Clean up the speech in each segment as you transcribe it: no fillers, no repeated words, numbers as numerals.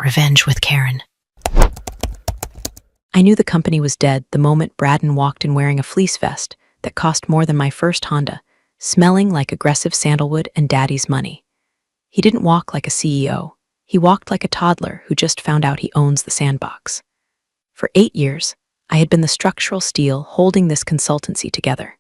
Revenge with Karen. I knew the company was dead the moment Braden walked in wearing a fleece vest that cost more than my first Honda, smelling like aggressive sandalwood and daddy's money. He didn't walk like a CEO. He walked like a toddler who just found out he owns the sandbox. For 8 years, I had been the structural steel holding this consultancy together.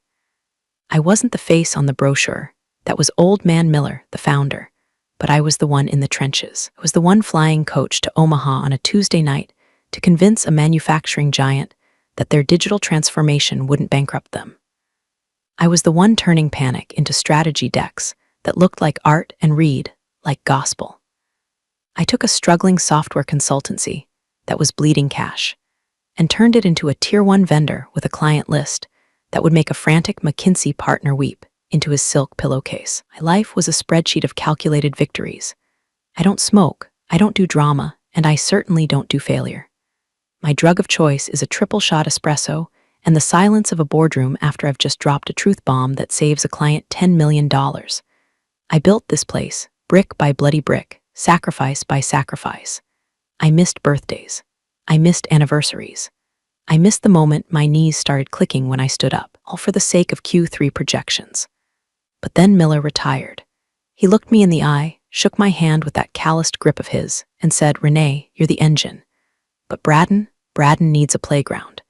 I wasn't the face on the brochure. That was Old Man Miller, the founder. But I was the one in the trenches. I was the one flying coach to Omaha on a Tuesday night to convince a manufacturing giant that their digital transformation wouldn't bankrupt them. I was the one turning panic into strategy decks that looked like art and read like gospel. I took a struggling software consultancy that was bleeding cash and turned it into a tier 1 vendor with a client list that would make a frantic McKinsey partner weep into his silk pillowcase. My life was a spreadsheet of calculated victories. I don't smoke, I don't do drama, and I certainly don't do failure. My drug of choice is a triple shot espresso and the silence of a boardroom after I've just dropped a truth bomb that saves a client $10 million. I built this place, brick by bloody brick, sacrifice by sacrifice. I missed birthdays. I missed anniversaries. I missed the moment my knees started clicking when I stood up, all for the sake of Q3 projections. But then Miller retired. He looked me in the eye, shook my hand with that calloused grip of his, and said, "Renee, you're the engine. But Braden needs a playground."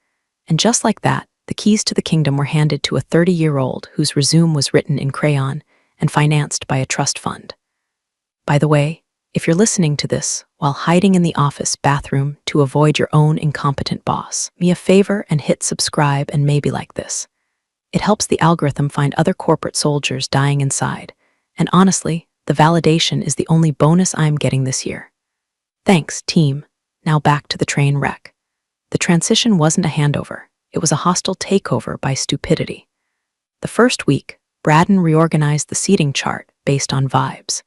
And just like that, the keys to the kingdom were handed to a 30-year-old whose resume was written in crayon and financed by a trust fund. By the way, if you're listening to this while hiding in the office bathroom to avoid your own incompetent boss, me a favor and hit subscribe and maybe like this. It helps the algorithm find other corporate soldiers dying inside. And honestly, the validation is the only bonus I'm getting this year. Thanks, team. Now back to the train wreck. The transition wasn't a handover. It was a hostile takeover by stupidity. The first week, Braden reorganized the seating chart based on vibes.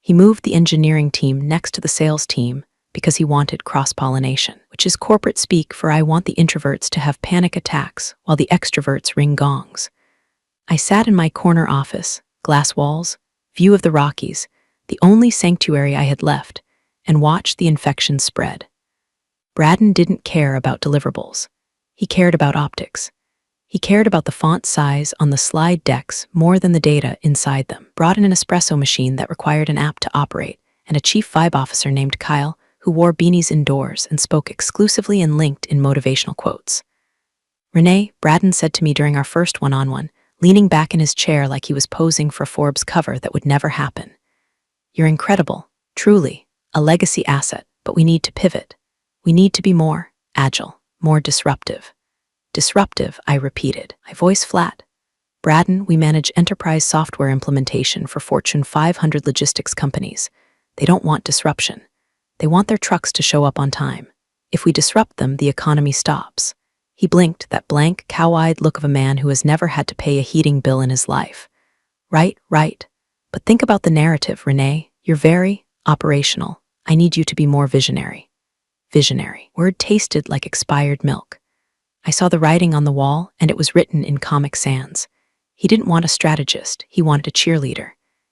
He moved the engineering team next to the sales team because he wanted cross-pollination, which is corporate speak for I want the introverts to have panic attacks while the extroverts ring gongs. I sat in my corner office, glass walls, view of the Rockies, the only sanctuary I had left, and watched the infection spread. Braden didn't care about deliverables. He cared about optics. He cared about the font size on the slide decks more than the data inside them. Brought in an espresso machine that required an app to operate, and a chief vibe officer named Kyle who wore beanies indoors and spoke exclusively in LinkedIn motivational quotes. "Renee," Braden said to me during our first one-on-one, leaning back in his chair like he was posing for a Forbes cover that would never happen. "You're incredible, truly, a legacy asset, but we need to pivot. We need to be more agile, more disruptive." Disruptive, I repeated, my voice flat. "Braden, we manage enterprise software implementation for Fortune 500 logistics companies. They don't want disruption. They want their trucks to show up on time. If we disrupt them, the economy stops." He blinked, that blank, cow-eyed look of a man who has never had to pay a heating bill in his life. Right. But think about the narrative, Renee. You're very operational. I need you to be more visionary. Visionary. Word tasted like expired milk. I saw the writing on the wall, and it was written in Comic Sans. He didn't want a strategist. He wanted a cheerleader.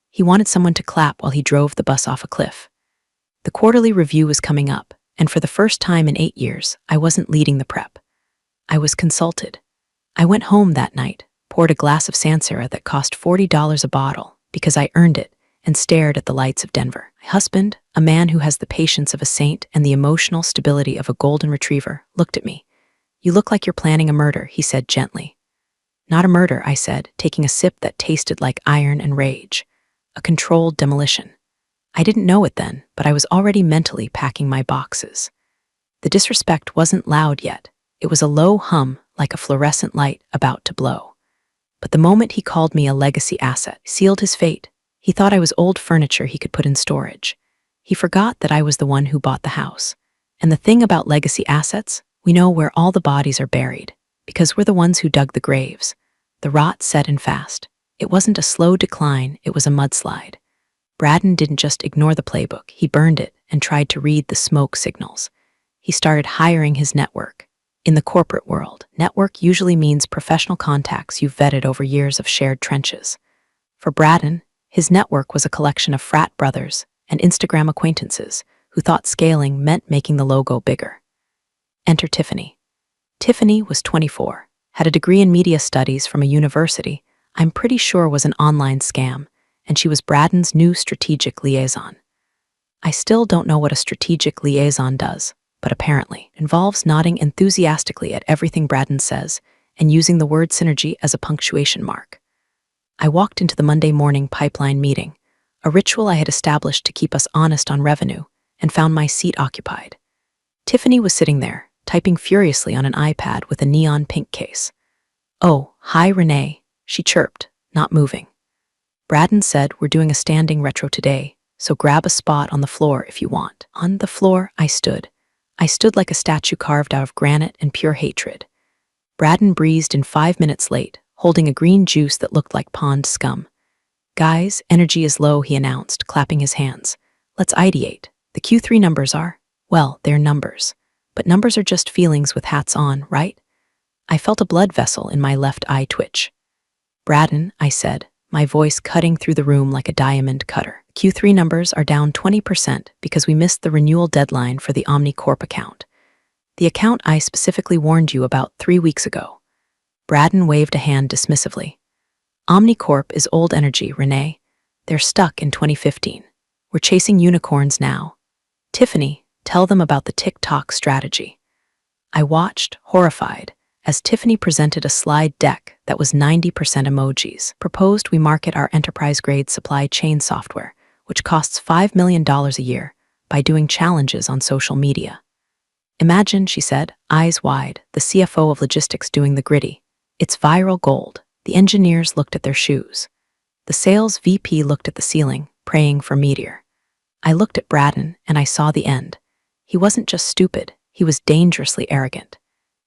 He wanted someone to clap while he drove the bus off a cliff. The quarterly review was coming up, and for the first time in 8 years, I wasn't leading the prep. I was consulted. I went home that night, poured a glass of Sansera that cost $40 a bottle because I earned it, and stared at the lights of Denver. My husband, a man who has the patience of a saint and the emotional stability of a golden retriever, looked at me. "You look like you're planning a murder," he said gently. "Not a murder," I said, taking a sip that tasted like iron and rage. A controlled demolition. I didn't know it then, but I was already mentally packing my boxes. The disrespect wasn't loud yet. It was a low hum, like a fluorescent light about to blow. But the moment he called me a legacy asset, sealed his fate. He thought I was old furniture he could put in storage. He forgot that I was the one who bought the house. And the thing about legacy assets, we know where all the bodies are buried, because we're the ones who dug the graves. The rot set in fast. It wasn't a slow decline, it was a mudslide. Braden didn't just ignore the playbook, he burned it and tried to read the smoke signals. He started hiring his network. In the corporate world, network usually means professional contacts you've vetted over years of shared trenches. For Braden, his network was a collection of frat brothers and Instagram acquaintances who who thought scaling meant making the logo bigger. Enter Tiffany. Tiffany was 24, had a degree in media studies from a university I'm pretty sure was an online scam, and she was Braden's new strategic liaison. I still don't know what a strategic liaison does, but apparently involves nodding enthusiastically at everything Braden says and using the word synergy as a punctuation mark. I walked into the Monday morning pipeline meeting, a ritual I had established to keep us honest on revenue, and found my seat occupied. Tiffany was sitting there, typing furiously on an iPad with a neon pink case. "Oh, hi Renee," she chirped, not moving. "Braden said we're doing a standing retro today, so grab a spot on the floor if you want." On the floor, I stood. I stood like a statue carved out of granite and pure hatred. Braden breezed in 5 minutes late, holding a green juice that looked like pond scum. "Guys, energy is low," he announced, clapping his hands. "Let's ideate. The Q3 numbers are, well, they're numbers. But numbers are just feelings with hats on, right?" I felt a blood vessel in my left eye twitch. "Braden," I said, my voice cutting through the room like a diamond cutter. "Q3 numbers are down 20% because we missed the renewal deadline for the OmniCorp account. The account I specifically warned you about 3 weeks ago." Braden waved a hand dismissively. "OmniCorp is old energy, Renee. They're stuck in 2015. We're chasing unicorns now. Tiffany, tell them about the TikTok strategy." I watched, horrified, as Tiffany presented a slide deck that was 90% emojis. "Proposed we market our enterprise-grade supply chain software, which costs $5 million a year, by doing challenges on social media." "Imagine," she said, eyes wide, the CFO of logistics doing the gritty. "It's viral gold." The engineers looked at their shoes. The sales VP looked at the ceiling, praying for meteor. I looked at Braden, and I saw the end. He wasn't just stupid, he was dangerously arrogant.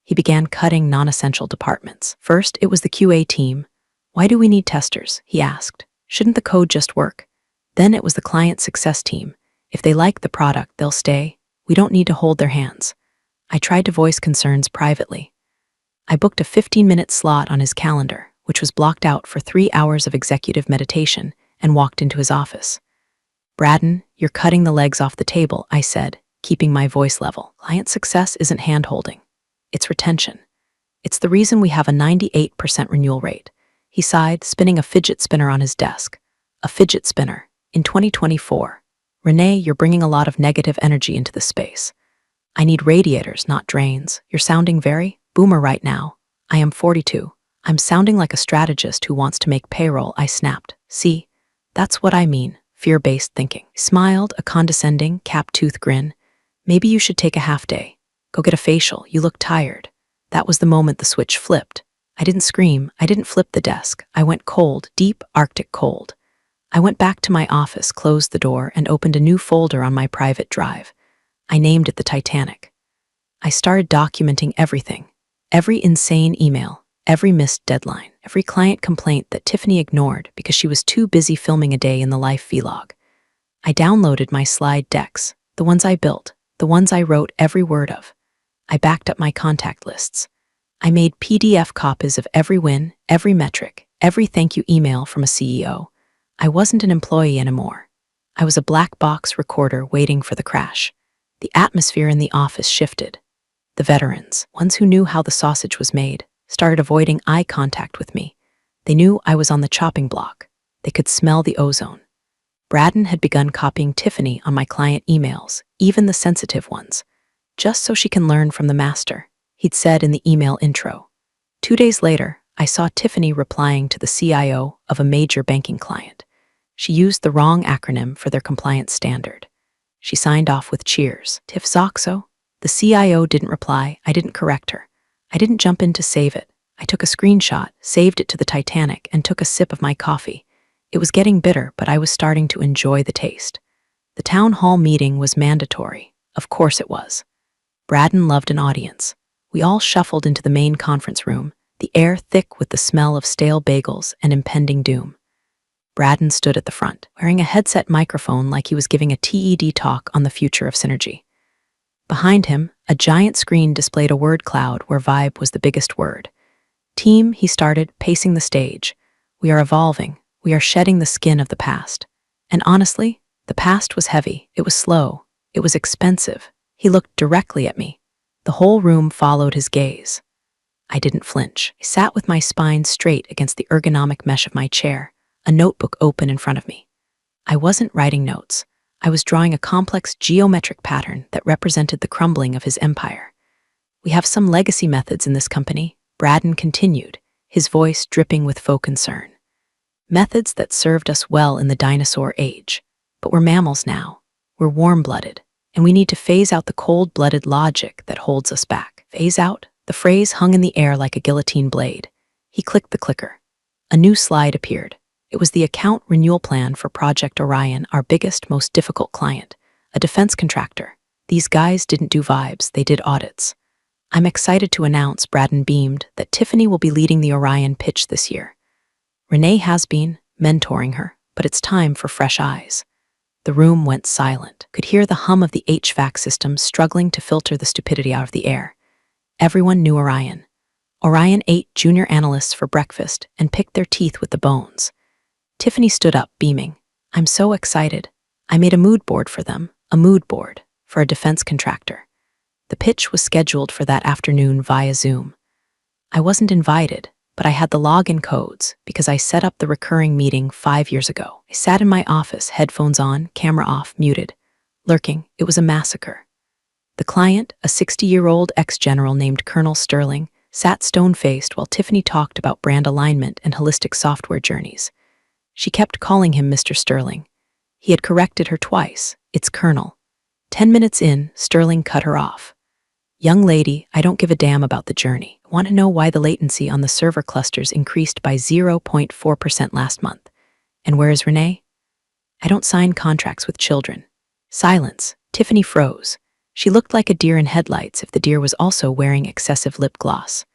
He began cutting non-essential departments. First, it was the QA team. "Why do we need testers?" he asked. "Shouldn't the code just work?" Then it was the client success team. "If they like the product, they'll stay. We don't need to hold their hands." I tried to voice concerns privately. I booked a 15-minute slot on his calendar, which was blocked out for 3 hours of executive meditation, and walked into his office. "Braden, you're cutting the legs off the table," I said, keeping my voice level. "Client success isn't hand-holding. It's retention. It's the reason we have a 98% renewal rate." He sighed, spinning a fidget spinner on his desk. "A fidget spinner. In 2024. Renee, you're bringing a lot of negative energy into the space. I need radiators, not drains. You're sounding very boomer right now." "I am 42. I'm sounding like a strategist who wants to make payroll," I snapped. "See? That's what I mean, fear-based thinking." He smiled, a condescending, cap-tooth grin. "Maybe you should take a half day. Go get a facial, you look tired." That was the moment the switch flipped. I didn't scream, I didn't flip the desk. I went cold, deep, Arctic cold. I went back to my office, closed the door, and opened a new folder on my private drive. I named it the Titanic. I started documenting everything. Every insane email, every missed deadline, every client complaint that Tiffany ignored because she was too busy filming a day in the life vlog. I downloaded my slide decks, the ones I built, the ones I wrote every word of. I backed up my contact lists. I made PDF copies of every win, every metric, every thank you email from a CEO. I wasn't an employee anymore. I was a black box recorder waiting for the crash. The atmosphere in the office shifted. The veterans, ones who knew how the sausage was made, started avoiding eye contact with me. They knew I was on the chopping block. They could smell the ozone. Braden had begun copying Tiffany on my client emails, even the sensitive ones, just so she can learn from the master, he'd said in the email intro. 2 days later, I saw Tiffany replying to the CIO of a major banking client. She used the wrong acronym for their compliance standard. She signed off with cheers. "Tiff Zoxo?" The CIO didn't reply. I didn't correct her. I didn't jump in to save it. I took a screenshot, saved it to the Titanic, and took a sip of my coffee. It was getting bitter, but I was starting to enjoy the taste. The town hall meeting was mandatory. Of course it was. Braden loved an audience. We all shuffled into the main conference room, the air thick with the smell of stale bagels and impending doom. Braden stood at the front, wearing a headset microphone like he was giving a TED talk on the future of synergy. Behind him, a giant screen displayed a word cloud where vibe was the biggest word. "Team," he started, pacing the stage. "We are evolving. We are shedding the skin of the past." And honestly, the past was heavy. It was slow. It was expensive. He looked directly at me. The whole room followed his gaze. I didn't flinch. I sat with my spine straight against the ergonomic mesh of my chair, a notebook open in front of me. I wasn't writing notes. I was drawing a complex geometric pattern that represented the crumbling of his empire. We have some legacy methods in this company, Braden continued, his voice dripping with faux concern. Methods that served us well in the dinosaur age. But we're mammals now. We're warm-blooded, and we need to phase out the cold-blooded logic that holds us back. Phase out? The phrase hung in the air like a guillotine blade. He clicked the clicker. A new slide appeared. It was the account renewal plan for Project Orion, our biggest, most difficult client, a defense contractor. These guys didn't do vibes, they did audits. I'm excited to announce, Braden beamed, that Tiffany will be leading the Orion pitch this year. Renee has been mentoring her, but it's time for fresh eyes. The room went silent. Could hear the hum of the HVAC system struggling to filter the stupidity out of the air. Everyone knew Orion. Orion ate junior analysts for breakfast and picked their teeth with the bones. Tiffany stood up, beaming. I'm so excited. I made a mood board for them, a mood board for a defense contractor. The pitch was scheduled for that afternoon via Zoom. I wasn't invited, but I had the login codes because I set up the recurring meeting 5 years ago. I sat in my office, headphones on, camera off, muted. Lurking, it was a massacre. The client, a 60-year-old ex-general named Colonel Sterling, sat stone-faced while Tiffany talked about brand alignment and holistic software journeys. She kept calling him Mr. Sterling. He had corrected her twice. It's Colonel. 10 minutes in, Sterling cut her off. Young lady, I don't give a damn about the journey. I want to know why the latency on the server clusters increased by 0.4% last month. And where is Renee? I don't sign contracts with children. Silence. Tiffany froze. She looked like a deer in headlights if the deer was also wearing excessive lip gloss.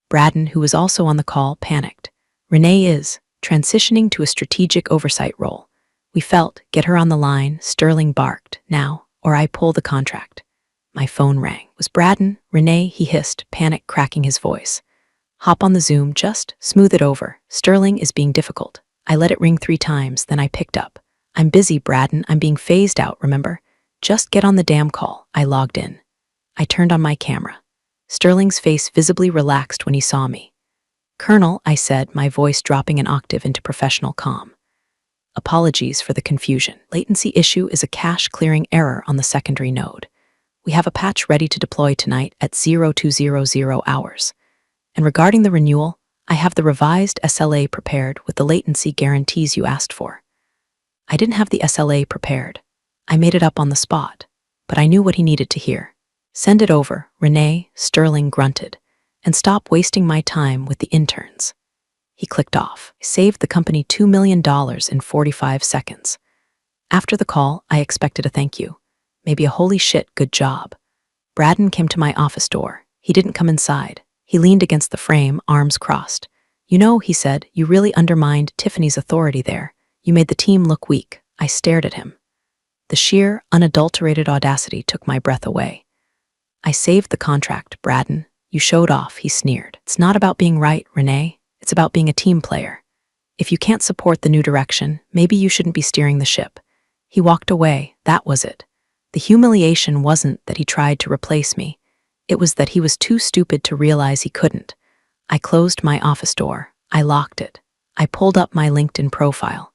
Braden, who was also on the call, panicked. Renee is transitioning to a strategic oversight role. We felt, get her on the line, Sterling barked, now, or I pull the contract. My phone rang. Was Braden? Renee, he hissed, panic cracking his voice. Hop on the Zoom, just smooth it over. Sterling is being difficult. I let it ring 3 times, then I picked up. I'm busy, Braden. I'm being phased out, remember? Just get on the damn call. I logged in. I turned on my camera. Sterling's face visibly relaxed when he saw me. Colonel, I said, my voice dropping an octave into professional calm. Apologies for the confusion. Latency issue is a cache clearing error on the secondary node. We have a patch ready to deploy tonight at 0200 hours. And regarding the renewal, I have the revised SLA prepared with the latency guarantees you asked for. I didn't have the SLA prepared. I made it up on the spot, but I knew what he needed to hear. Send it over, Renee, Sterling grunted, and stop wasting my time with the interns. He clicked off. I saved the company $2 million in 45 seconds. After the call, I expected a thank you. Maybe a holy shit, good job. Braden came to my office door. He didn't come inside. He leaned against the frame, arms crossed. You know, he said, you really undermined Tiffany's authority there. You made the team look weak. I stared at him. The sheer, unadulterated audacity took my breath away. I saved the contract, Braden. You showed off, he sneered. It's not about being right, Renee. It's about being a team player. If you can't support the new direction, maybe you shouldn't be steering the ship. He walked away. That was it. The humiliation wasn't that he tried to replace me. It was that he was too stupid to realize he couldn't. I closed my office door. I locked it. I pulled up my LinkedIn profile.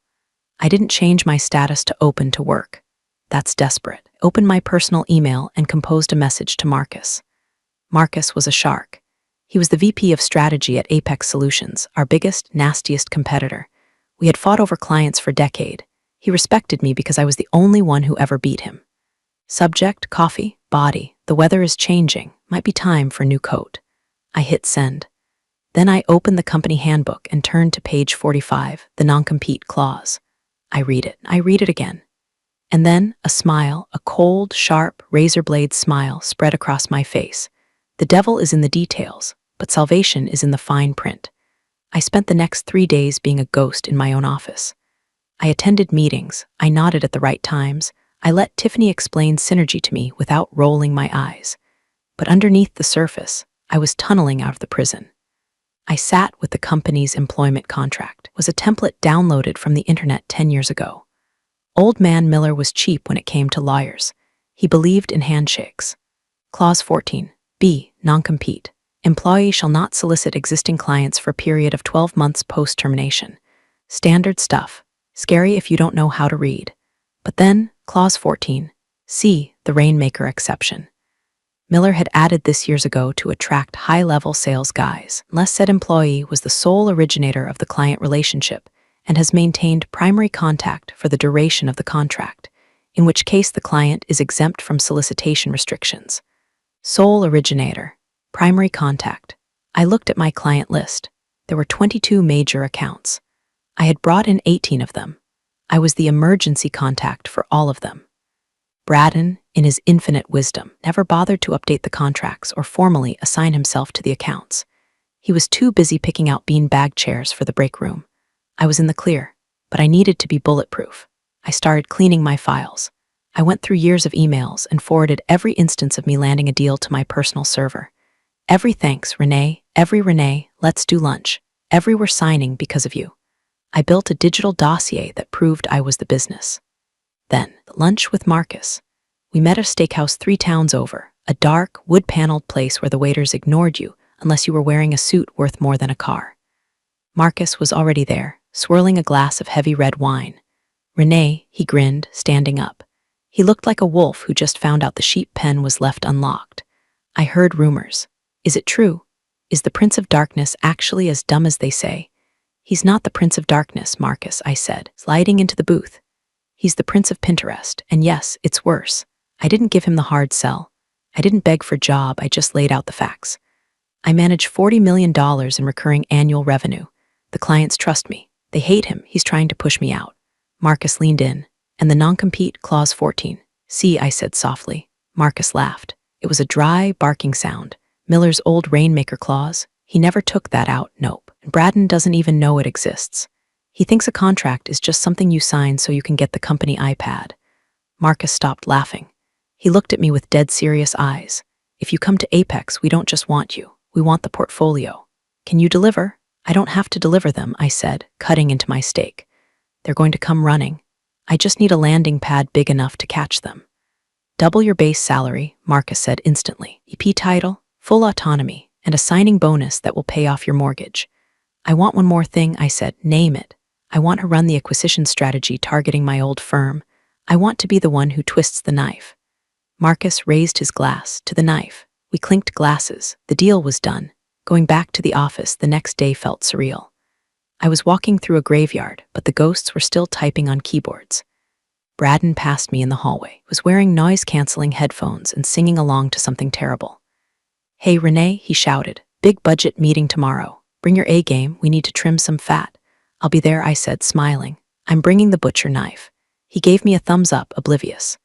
I didn't change my status to open to work. That's desperate. I opened my personal email and composed a message to Marcus. Marcus was a shark. He was the VP of strategy at Apex Solutions, our biggest, nastiest competitor. We had fought over clients for a decade. He respected me because I was the only one who ever beat him. Subject, coffee, body, the weather is changing, might be time for a new coat. I hit send. Then I opened the company handbook and turned to page 45, the non-compete clause. I read it again. And then a smile, a cold, sharp, razor blade smile spread across my face. The devil is in the details, but salvation is in the fine print. I spent the next 3 days being a ghost in my own office. I attended meetings, I nodded at the right times, I let Tiffany explain synergy to me without rolling my eyes. But underneath the surface, I was tunneling out of the prison. I sat with the company's employment contract. It was a template downloaded from the internet 10 years ago. Old man Miller was cheap when it came to lawyers. He believed in handshakes. Clause 14. B. Non-compete. Employee shall not solicit existing clients for a period of 12 months post-termination. Standard stuff. Scary if you don't know how to read. But then, Clause 14. C. The Rainmaker exception. Miller had added this years ago to attract high-level sales guys, unless said employee was the sole originator of the client relationship and has maintained primary contact for the duration of the contract, in which case the client is exempt from solicitation restrictions. Sole originator. Primary contact. I looked at my client list. There were 22 major accounts. I had brought in 18 of them. I was the emergency contact for all of them. Braden, in his infinite wisdom, never bothered to update the contracts or formally assign himself to the accounts. He was too busy picking out bean-bag chairs for the break room. I was in the clear, but I needed to be bulletproof. I started cleaning my files. I went through years of emails and forwarded every instance of me landing a deal to my personal server. Every thanks, Renee, every Renee, let's do lunch. Every we're signing because of you. I built a digital dossier that proved I was the business. Then, lunch with Marcus. We met at a steakhouse 3 towns over, a dark, wood-paneled place where the waiters ignored you unless you were wearing a suit worth more than a car. Marcus was already there, swirling a glass of heavy red wine. Renee, he grinned, standing up. He looked like a wolf who just found out the sheep pen was left unlocked. I heard rumors. Is it true? Is the Prince of Darkness actually as dumb as they say? He's not the Prince of Darkness, Marcus, I said, sliding into the booth. He's the Prince of Pinterest, and yes, it's worse. I didn't give him the hard sell. I didn't beg for a job, I just laid out the facts. I manage $40 million in recurring annual revenue. The clients trust me. They hate him, he's trying to push me out. Marcus leaned in. And the non-compete, Clause 14. See, I said softly. Marcus laughed. It was a dry, barking sound. Miller's old Rainmaker clause. He never took that out, nope. And Braden doesn't even know it exists. He thinks a contract is just something you sign so you can get the company iPad. Marcus stopped laughing. He looked at me with dead serious eyes. If you come to Apex, we don't just want you. We want the portfolio. Can you deliver? I don't have to deliver them, I said, cutting into my steak. They're going to come running. I just need a landing pad big enough to catch them. Double your base salary, Marcus said instantly. EP title, full autonomy, and a signing bonus that will pay off your mortgage. I want one more thing, I said. Name it. I want to run the acquisition strategy targeting my old firm. I want to be the one who twists the knife. Marcus raised his glass to the knife. We clinked glasses. The deal was done. Going back to the office the next day felt surreal. I was walking through a graveyard, but the ghosts were still typing on keyboards. Braden passed me in the hallway, was wearing noise-canceling headphones and singing along to something terrible. Hey, Renee, he shouted. Big budget meeting tomorrow. Bring your A-game, we need to trim some fat. I'll be there, I said, smiling. I'm bringing the butcher knife. He gave me a thumbs up, oblivious.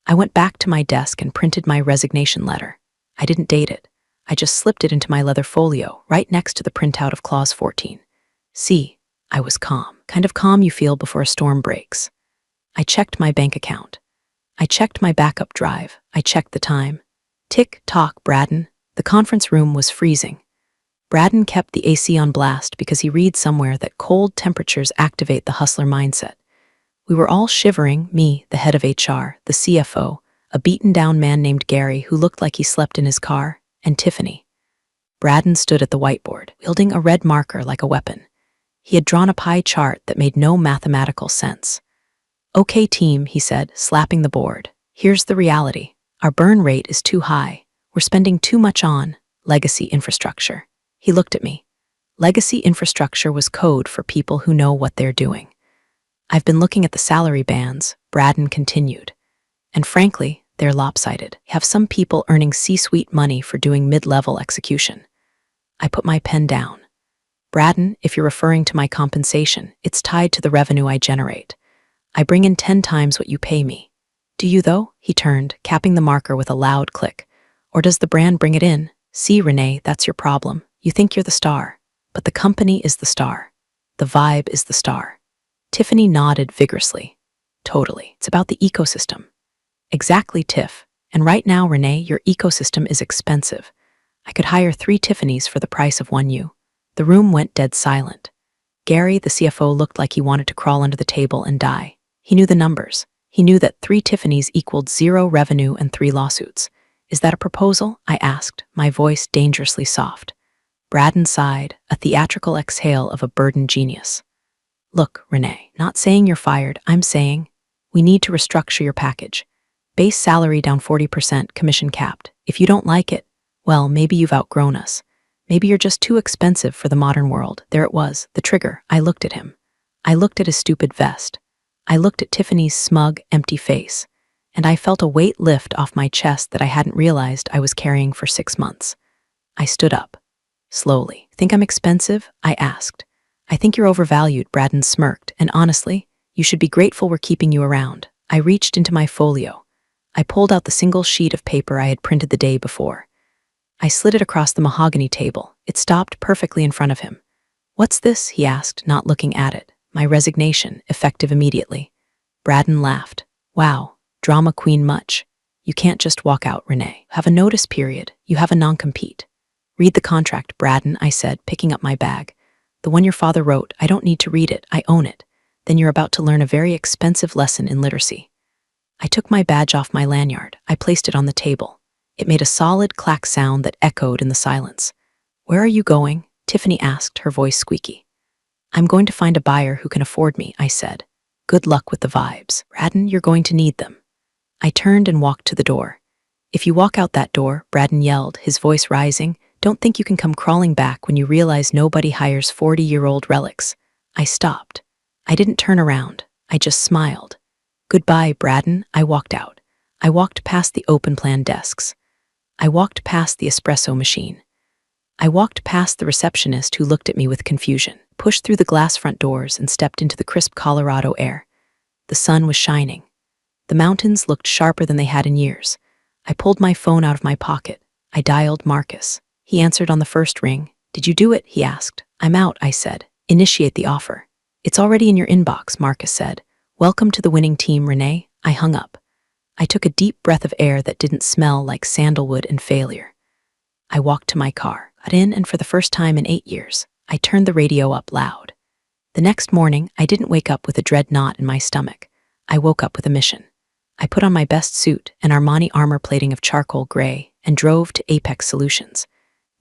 I went back to my desk and printed my resignation letter. I didn't date it. I just slipped it into my leather folio, right next to the printout of Clause 14. See, I was calm. Kind of calm you feel before a storm breaks. I checked my bank account. I checked my backup drive. I checked the time. Tick-tock, Braden. The conference room was freezing. Braden kept the AC on blast because he read somewhere that cold temperatures activate the hustler mindset. We were all shivering, me, the head of HR, the CFO, a beaten-down man named Gary who looked like he slept in his car, and Tiffany. Braden stood at the whiteboard, wielding a red marker like a weapon. He had drawn a pie chart that made no mathematical sense. Okay, team, he said, slapping the board. Here's the reality. Our burn rate is too high. We're spending too much on legacy infrastructure. He looked at me. Legacy infrastructure was code for people who know what they're doing. I've been looking at the salary bands, Braden continued. And frankly, they're lopsided. You have some people earning C-suite money for doing mid-level execution. I put my pen down. Braden, if you're referring to my compensation, it's tied to the revenue I generate. I bring in 10 times what you pay me. Do you, though? He turned, capping the marker with a loud click. Or does the brand bring it in? See, Renee, that's your problem. You think you're the star. But the company is the star. The vibe is the star. Tiffany nodded vigorously. Totally. It's about the ecosystem. Exactly, Tiff. And right now, Renee, your ecosystem is expensive. I could hire 3 Tiffany's for the price of one you. The room went dead silent. Gary, the CFO, looked like he wanted to crawl under the table and die. He knew the numbers. He knew that 3 Tiffany's equaled 0 revenue and 3 lawsuits. Is that a proposal? I asked, my voice dangerously soft. Braden sighed, a theatrical exhale of a burdened genius. Look, Renee, not saying you're fired, I'm saying we need to restructure your package. Base salary down 40%, commission capped. If you don't like it, well, maybe you've outgrown us. Maybe you're just too expensive for the modern world. There it was, the trigger. I looked at him. I looked at his stupid vest. I looked at Tiffany's smug, empty face. And I felt a weight lift off my chest that I hadn't realized I was carrying for 6 months. I stood up. Slowly. Think I'm expensive? I asked. I think you're overvalued, Braden smirked, and honestly, you should be grateful we're keeping you around. I reached into my folio. I pulled out the single sheet of paper I had printed the day before. I slid it across the mahogany table. It stopped perfectly in front of him. What's this? He asked, not looking at it. My resignation, effective immediately. Braden laughed. Wow, drama queen much. You can't just walk out, Renee. Have a notice period. You have a non-compete. Read the contract, Braden, I said, picking up my bag. The one your father wrote. I don't need to read it. I own it. Then you're about to learn a very expensive lesson in literacy. I took my badge off my lanyard. I placed it on the table. It made a solid clack sound that echoed in the silence. Where are you going? Tiffany asked, her voice squeaky. I'm going to find a buyer who can afford me, I said. Good luck with the vibes. Braden, you're going to need them. I turned and walked to the door. If you walk out that door, Braden yelled, his voice rising, don't think you can come crawling back when you realize nobody hires 40-year-old relics. I stopped. I didn't turn around. I just smiled. Goodbye, Braden. I walked out. I walked past the open plan desks. I walked past the espresso machine. I walked past the receptionist who looked at me with confusion, pushed through the glass front doors and stepped into the crisp Colorado air. The sun was shining. The mountains looked sharper than they had in years. I pulled my phone out of my pocket. I dialed Marcus. He answered on the first ring. Did you do it? He asked. I'm out, I said. Initiate the offer. It's already in your inbox, Marcus said. Welcome to the winning team, Renee. I hung up. I took a deep breath of air that didn't smell like sandalwood and failure. I walked to my car, got in, and for the first time in 8 years, I turned the radio up loud. The next morning, I didn't wake up with a dread knot in my stomach. I woke up with a mission. I put on my best suit and Armani armor plating of charcoal gray and drove to Apex Solutions.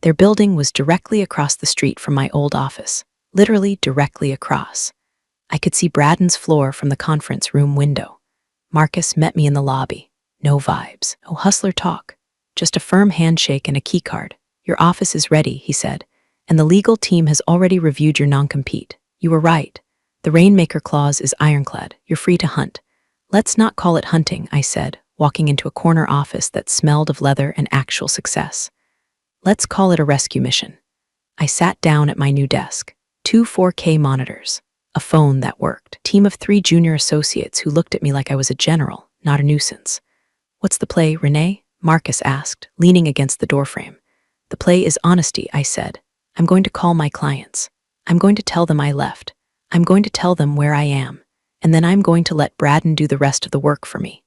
Their building was directly across the street from my old office, literally directly across. I could see Braden's floor from the conference room window. Marcus met me in the lobby. No vibes, no hustler talk, just a firm handshake and a keycard. Your office is ready, he said, and the legal team has already reviewed your non-compete. You were right. The Rainmaker clause is ironclad. You're free to hunt. Let's not call it hunting, I said, walking into a corner office that smelled of leather and actual success. Let's call it a rescue mission. I sat down at my new desk. 2 4K monitors. A phone that worked. Team of 3 junior associates who looked at me like I was a general, not a nuisance. What's the play, Renee? Marcus asked, leaning against the doorframe. The play is honesty, I said. I'm going to call my clients. I'm going to tell them I left. I'm going to tell them where I am. And then I'm going to let Braden do the rest of the work for me.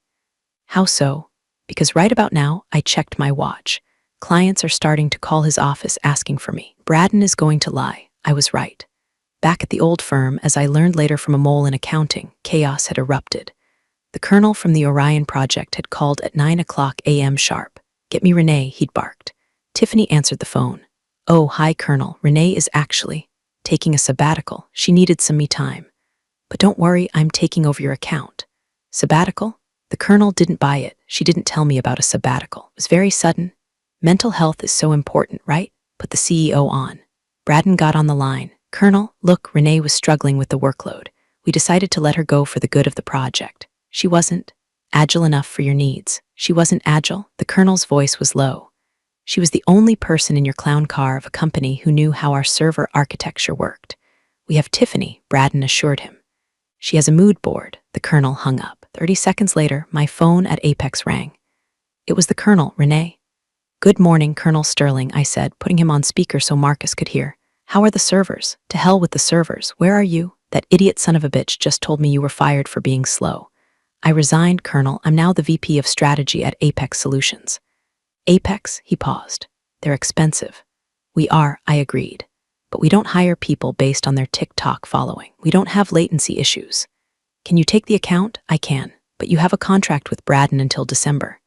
How so? Because right about now, I checked my watch. Clients are starting to call his office asking for me. Braden is going to lie. I was right. Back at the old firm, as I learned later from a mole in accounting, chaos had erupted. The colonel from the Orion project had called at 9 o'clock a.m. sharp. Get me Renee, he'd barked. Tiffany answered the phone. Oh, hi, Colonel. Renee is actually taking a sabbatical. She needed some me time. But don't worry, I'm taking over your account. Sabbatical? The colonel didn't buy it. She didn't tell me about a sabbatical. It was very sudden. Mental health is so important, right? Put the CEO on. Braden got on the line. Colonel, look, Renee was struggling with the workload. We decided to let her go for the good of the project. She wasn't agile enough for your needs. She wasn't agile. The colonel's voice was low. She was the only person in your clown car of a company who knew how our server architecture worked. We have Tiffany, Braden assured him. She has a mood board. The colonel hung up. 30 seconds later, my phone at Apex rang. It was the colonel, Renee. Good morning, Colonel Sterling, I said, putting him on speaker so Marcus could hear. How are the servers? To hell with the servers. Where are you? That idiot son of a bitch just told me you were fired for being slow. I resigned, Colonel. I'm now the VP of Strategy at Apex Solutions. Apex? He paused. They're expensive. We are, I agreed. But we don't hire people based on their TikTok following. We don't have latency issues. Can you take the account? I can. but you have a contract with Braden until December.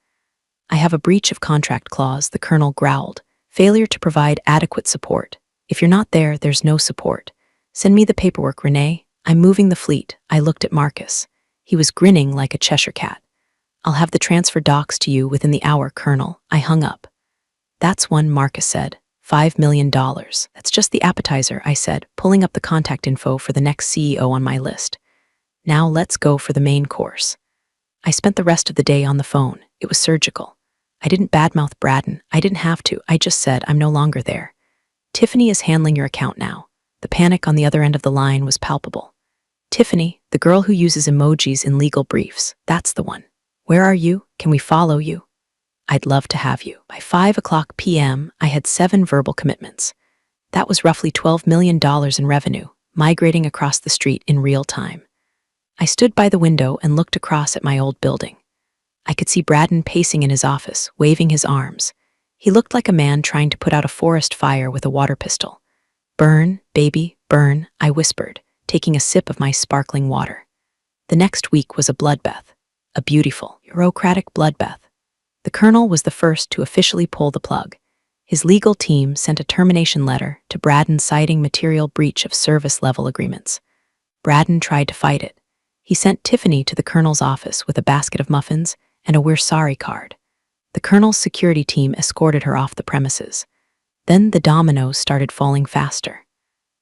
I have a breach of contract clause, the colonel growled. Failure to provide adequate support. If you're not there, there's no support. Send me the paperwork, Renee. I'm moving the fleet. I looked at Marcus. He was grinning like a Cheshire cat. I'll have the transfer docs to you within the hour, Colonel. I hung up. That's one, Marcus said. $5 million. That's just the appetizer, I said, pulling up the contact info for the next CEO on my list. Now let's go for the main course. I spent the rest of the day on the phone. It was surgical. I didn't badmouth Braden. I didn't have to. I just said, I'm no longer there. Tiffany is handling your account now. The panic on the other end of the line was palpable. Tiffany, the girl who uses emojis in legal briefs, that's the one. Where are you? Can we follow you? I'd love to have you. By 5:00 p.m., I had 7 verbal commitments. That was roughly $12 million in revenue, migrating across the street in real time. I stood by the window and looked across at my old building. I could see Braden pacing in his office, waving his arms. He looked like a man trying to put out a forest fire with a water pistol. Burn, baby, burn, I whispered, taking a sip of my sparkling water. The next week was a bloodbath, a beautiful, bureaucratic bloodbath. The colonel was the first to officially pull the plug. His legal team sent a termination letter to Braden citing material breach of service level agreements. Braden tried to fight it. He sent Tiffany to the colonel's office with a basket of muffins and a "We're sorry" card. The colonel's security team escorted her off the premises. Then the dominoes started falling faster.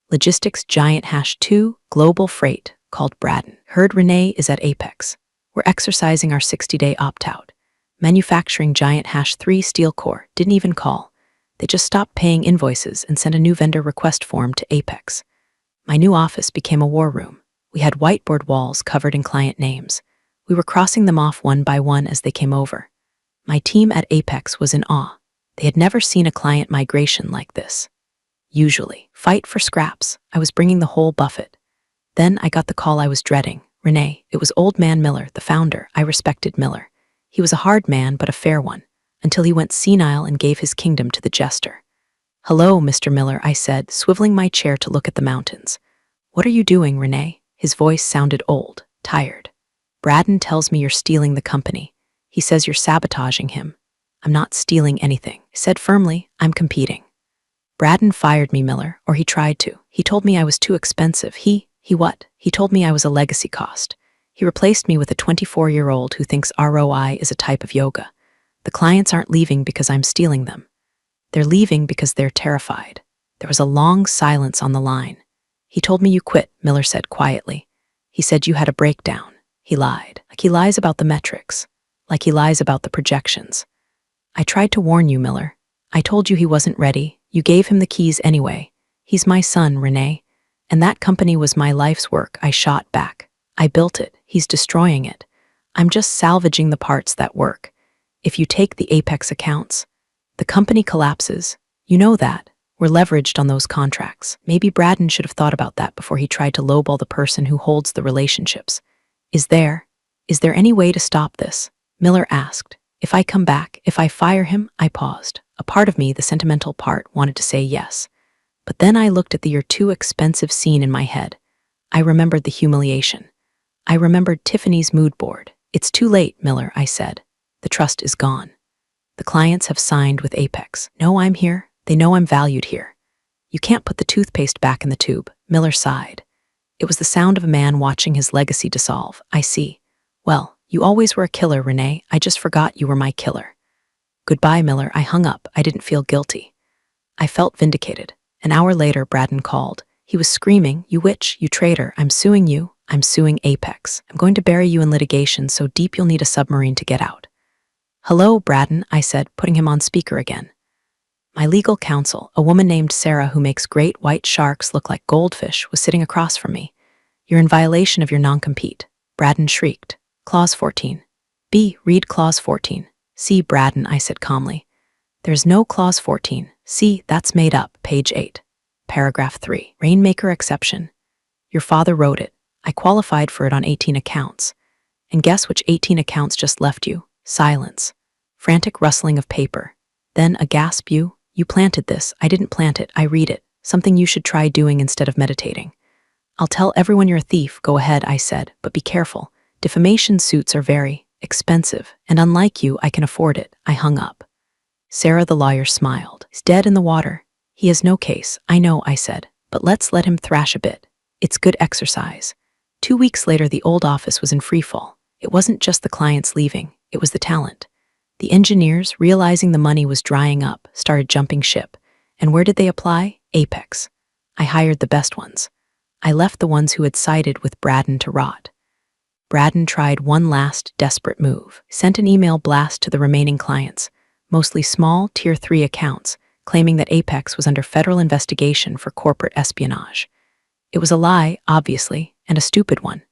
Logistics giant #2 Global Freight called Braden. Heard Renee is at Apex. We're exercising our 60-day opt-out. Manufacturing giant #3 Steel Corps didn't even call. They just stopped paying invoices and sent a new vendor request form to Apex. My new office became a war room. We had whiteboard walls covered in client names. We were crossing them off one by one as they came over. My team at Apex was in awe. They had never seen a client migration like this. Usually, fight for scraps. I was bringing the whole buffet. Then I got the call I was dreading. Renee, it was Old Man Miller, the founder. I respected Miller. He was a hard man, but a fair one, until he went senile and gave his kingdom to the jester. Hello, Mr. Miller, I said, swiveling my chair to look at the mountains. What are you doing, Renee? His voice sounded old, tired. Braden tells me you're stealing the company. He says you're sabotaging him. I'm not stealing anything, I said firmly. I'm competing. Braden fired me, Miller, or he tried to. He told me I was too expensive. He what? He told me I was a legacy cost. He replaced me with a 24-year-old who thinks ROI is a type of yoga. The clients aren't leaving because I'm stealing them. They're leaving because they're terrified. There was a long silence on the line. He told me you quit, Miller said quietly. He said you had a breakdown. He lied. Like he lies about the metrics. Like he lies about the projections. I tried to warn you, Miller. I told you he wasn't ready. You gave him the keys anyway. He's my son, Renee. And that company was my life's work. I shot back. I built it. He's destroying it. I'm just salvaging the parts that work. If you take the Apex accounts, the company collapses. You know that. We're leveraged on those contracts. Maybe Braden should have thought about that before he tried to lowball the person who holds the relationships. Is there any way to stop this? Miller asked. If I come back, if I fire him, I paused. A part of me, the sentimental part, wanted to say yes. But then I looked at the "you're too expensive" scene in my head. I remembered the humiliation. I remembered Tiffany's mood board. It's too late, Miller, I said. The trust is gone. The clients have signed with Apex. No, I'm here. They know I'm valued here. You can't put the toothpaste back in the tube, Miller sighed. It was the sound of a man watching his legacy dissolve. I see. Well, you always were a killer, Renee. I just forgot you were my killer. Goodbye, Miller. I hung up. I didn't feel guilty. I felt vindicated. An hour later, Braden called. He was screaming, "You witch, you traitor, I'm suing you. I'm suing Apex. I'm going to bury you in litigation so deep you'll need a submarine to get out." Hello, Braden, I said, putting him on speaker again. My legal counsel, a woman named Sarah who makes great white sharks look like goldfish, was sitting across from me. You're in violation of your non-compete. Braden shrieked. Clause 14. B, read Clause 14. C, Braden, I said calmly. There's no Clause 14. C, that's made up. Page 8. Paragraph 3. Rainmaker exception. Your father wrote it. I qualified for it on 18 accounts. And guess which 18 accounts just left you? Silence. Frantic rustling of paper. Then a gasp. You planted this. I didn't plant it. I read it. Something you should try doing instead of meditating. I'll tell everyone you're a thief. Go ahead, I said, but be careful. Defamation suits are very expensive, and unlike you, I can afford it. I hung up. Sarah the lawyer smiled. He's dead in the water. He has no case. I know, I said, but let's let him thrash a bit. It's good exercise. 2 weeks later, the old office was in freefall. It wasn't just the clients leaving, it was the talent. The engineers, realizing the money was drying up, started jumping ship. And where did they apply? Apex. I hired the best ones. I left the ones who had sided with Braden to rot. Braden tried one last desperate move, sent an email blast to the remaining clients, mostly small Tier 3 accounts, claiming that Apex was under federal investigation for corporate espionage. It was a lie, obviously, and a stupid one.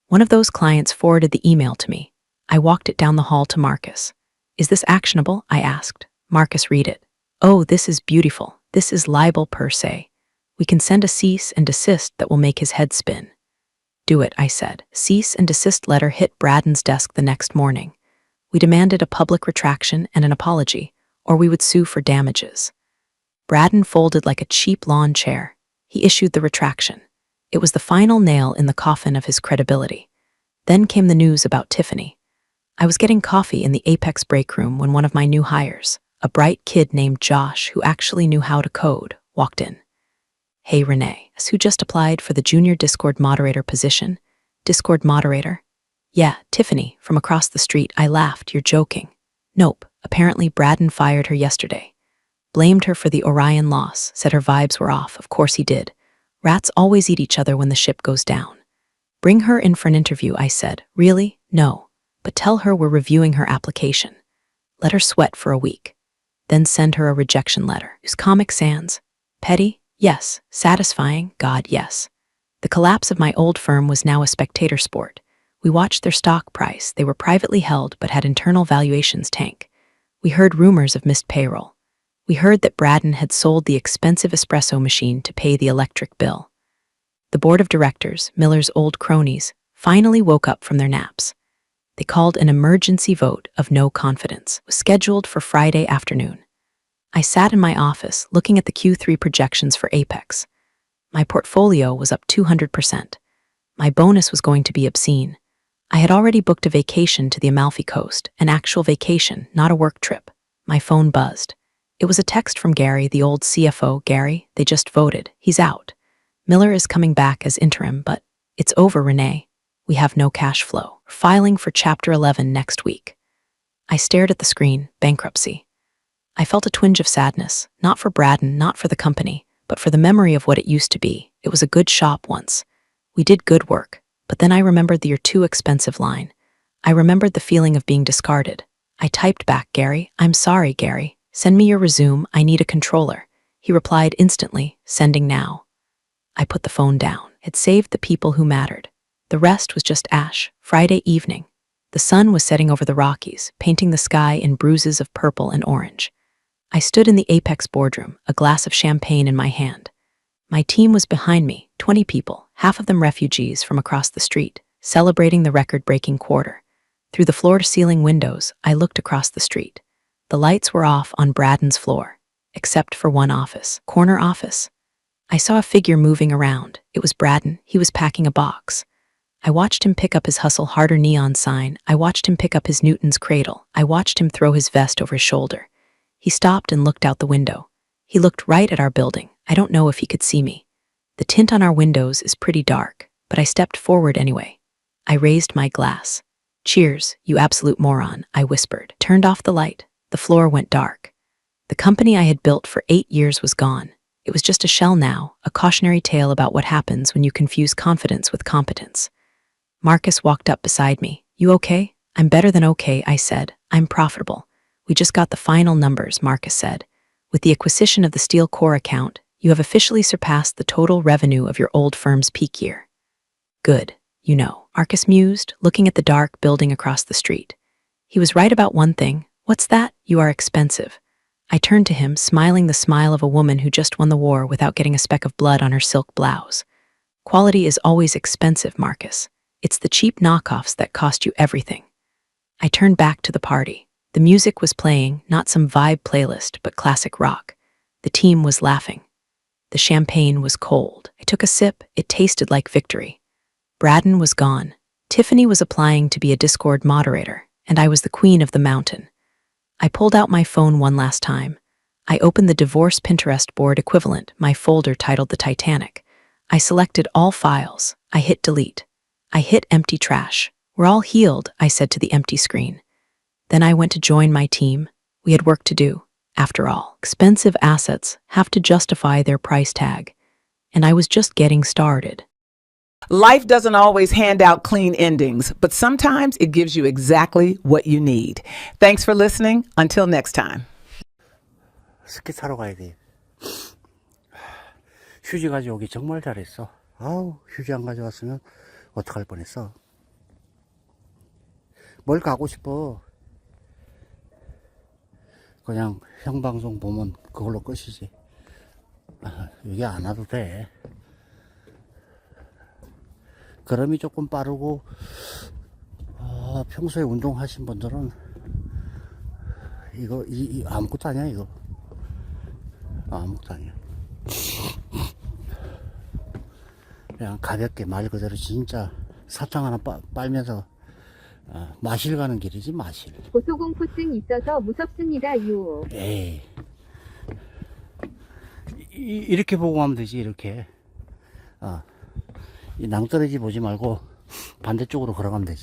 One of those clients forwarded the email to me. I walked it down the hall to Marcus. Is this actionable? I asked. Marcus, read it. Oh, this is beautiful. This is libel per se. We can send a cease and desist that will make his head spin. Do it, I said. Cease and desist letter hit Braden's desk the next morning. We demanded a public retraction and an apology, or we would sue for damages. Braden folded like a cheap lawn chair. He issued the retraction. It was the final nail in the coffin of his credibility. Then came the news about Tiffany. I was getting coffee in the Apex break room when one of my new hires, a bright kid named Josh who actually knew how to code, walked in. Hey, Renee, who just applied for the junior Discord moderator position? Discord moderator? Yeah, Tiffany, from across the street. I laughed. You're joking. Nope, apparently Braden fired her yesterday. Blamed her for the Orion loss, said her vibes were off. Of course he did. Rats always eat each other when the ship goes down. Bring her in for an interview, I said. Really? No. But tell her we're reviewing her application. Let her sweat for a week. Then send her a rejection letter. Use Comic Sans. Petty? Yes. Satisfying? God, yes. The collapse of my old firm was now a spectator sport. We watched their stock price. They were privately held but had internal valuations tank. We heard rumors of missed payroll. We heard that Braden had sold the expensive espresso machine to pay the electric bill. The board of directors, Miller's old cronies, finally woke up from their naps. They called an emergency vote of no confidence. It was scheduled for Friday afternoon. I sat in my office looking at the Q3 projections for Apex. My portfolio was up 200%. My bonus was going to be obscene. I had already booked a vacation to the Amalfi Coast, an actual vacation, not a work trip. My phone buzzed. It was a text from Gary, the old CFO. Gary, they just voted. He's out. Miller is coming back as interim, but it's over, Renee. We have no cash flow. Filing for Chapter 11 next week. I stared at the screen. Bankruptcy. I felt a twinge of sadness, not for Braden, not for the company, but for the memory of what it used to be. It was a good shop once. We did good work, but then I remembered the "you're too expensive" line. I remembered the feeling of being discarded. I typed back, Gary, I'm sorry, Gary. Send me your resume, I need a controller. He replied instantly, sending now. I put the phone down. It saved the people who mattered. The rest was just ash. Friday evening. The sun was setting over the Rockies, painting the sky in bruises of purple and orange. I stood in the Apex boardroom, a glass of champagne in my hand. My team was behind me, 20 people, half of them refugees from across the street, celebrating the record-breaking quarter. Through the floor-to-ceiling windows, I looked across the street. The lights were off on Braden's floor, except for one office, corner office. I saw a figure moving around. It was Braden. He was packing a box. I watched him pick up his Hustle Harder neon sign. I watched him pick up his Newton's cradle. I watched him throw his vest over his shoulder. He stopped and looked out the window. He looked right at our building. I don't know if he could see me. The tint on our windows is pretty dark, but I stepped forward anyway. I raised my glass. Cheers, you absolute moron, I whispered. Turned off the light. The floor went dark. The company I had built for 8 years was gone. It was just a shell now, a cautionary tale about what happens when you confuse confidence with competence. Marcus walked up beside me. You okay? I'm better than okay, I said. I'm profitable. We just got the final numbers, Marcus said. With the acquisition of the Steel Core account, you have officially surpassed the total revenue of your old firm's peak year. Good, you know, Marcus mused, looking at the dark building across the street. He was right about one thing. What's that? You are expensive. I turned to him, smiling the smile of a woman who just won the war without getting a speck of blood on her silk blouse. Quality is always expensive, Marcus. It's the cheap knockoffs that cost you everything. I turned back to the party. The music was playing, not some vibe playlist, but classic rock. The team was laughing. The champagne was cold. I took a sip. It tasted like victory. Braden was gone. Tiffany was applying to be a Discord moderator, and I was the queen of the mountain. I pulled out my phone one last time. I opened the divorce Pinterest board equivalent, my folder titled The Titanic. I selected all files. I hit delete. I hit empty trash. We're all healed, I said to the empty screen. Then I went to join my team. We had work to do. After all, expensive assets have to justify their price tag. And I was just getting started. Life doesn't always hand out clean endings, but sometimes it gives you exactly what you need. Thanks for listening. Until next time. 스키 타러 가야 돼. 휴지 가져오기 정말 잘했어. 아우, 휴지 안 가져왔으면 어떡할 뻔했어. 뭘 가고 싶어. 그냥 형 방송 보면 그걸로 끝이지. 여기 안 와도 돼. 걸음이 조금 빠르고 평소에 운동하신 분들은 이거 아무것도 아니야. 이거 아무것도 아니야. 그냥 가볍게 말 그대로 진짜 사탕 하나 빨면서 마실 가는 길이지. 마실. 고소공포증 있어서 무섭습니다. 유. 에이, 이렇게 보고 가면 되지. 이렇게 이 낭떠러지 보지 말고 반대쪽으로 걸어가면 되지.